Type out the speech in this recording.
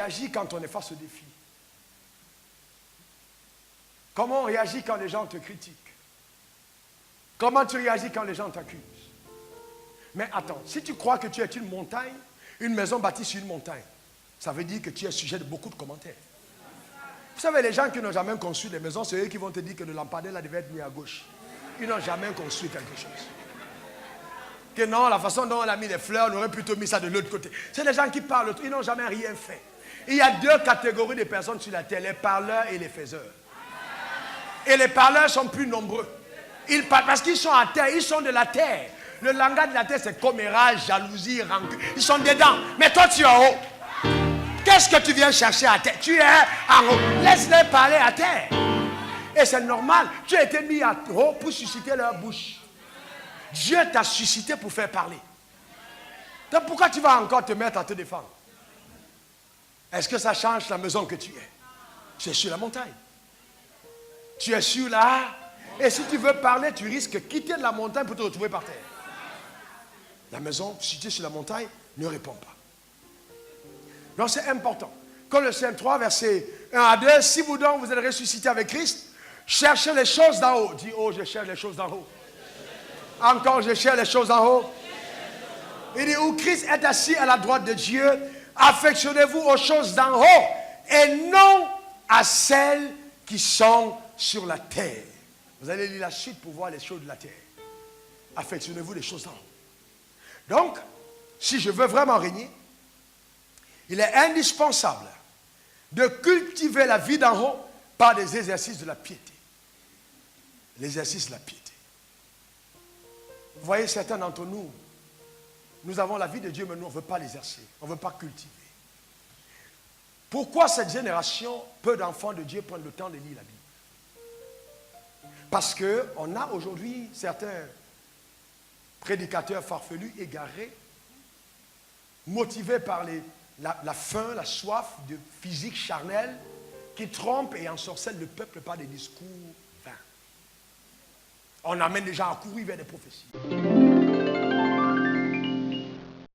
réagit quand on est face au défi? Comment on réagit quand les gens te critiquent? Comment tu réagis quand les gens t'accusent? Mais attends, si tu crois que tu es une montagne, une maison bâtie sur une montagne, ça veut dire que tu es sujet de beaucoup de commentaires. Vous savez, les gens qui n'ont jamais construit des maisons, c'est eux qui vont te dire que le lampadaire là devait être mis à gauche. Ils n'ont jamais construit quelque chose. Que non, la façon dont on a mis les fleurs, on aurait plutôt mis ça de l'autre côté. C'est des gens qui parlent, ils n'ont jamais rien fait. Il y a deux catégories de personnes sur la terre, les parleurs et les faiseurs. Et les parleurs sont plus nombreux. Ils parlent parce qu'ils sont à terre, ils sont de la terre. Le langage de la terre, c'est commérage, jalousie, rancune. Ils sont dedans. Mais toi, tu es en haut. Qu'est-ce que tu viens chercher à terre? Tu es en haut. Laisse-les parler à terre. Et c'est normal. Tu as été mis en haut pour susciter leur bouche. Dieu t'a suscité pour faire parler. Donc pourquoi tu vas encore te mettre à te défendre? Est-ce que ça change la maison que tu es? Tu es sur la montagne. Tu es sur là. Et si tu veux parler, tu risques de quitter la montagne pour te retrouver par terre. La maison, si tu es sur la montagne, ne répond pas. Donc c'est important. Colossiens 3, versets 1 à 2. Si vous donc vous êtes ressuscité avec Christ, cherchez les choses d'en haut. Dis, oh, je cherche les choses d'en haut. Encore, je cherche les choses en haut. Il dit, où Christ est assis à la droite de Dieu, affectionnez-vous aux choses d'en haut et non à celles qui sont sur la terre. Vous allez lire la suite pour voir les choses de la terre. Affectionnez-vous les choses d'en haut. Donc, si je veux vraiment régner, il est indispensable de cultiver la vie d'en haut par des exercices de la piété. L'exercice de la piété. Vous voyez, certains d'entre nous, nous avons la vie de Dieu, mais nous, on ne veut pas l'exercer. On ne veut pas cultiver. Pourquoi cette génération, peu d'enfants de Dieu prennent le temps de lire la Bible? Parce qu'on a aujourd'hui certains prédicateurs farfelus, égarés, motivés par la faim, la soif de physique charnelle, qui trompent et ensorcellent le peuple par des discours vains. On amène les gens à courir vers des prophéties.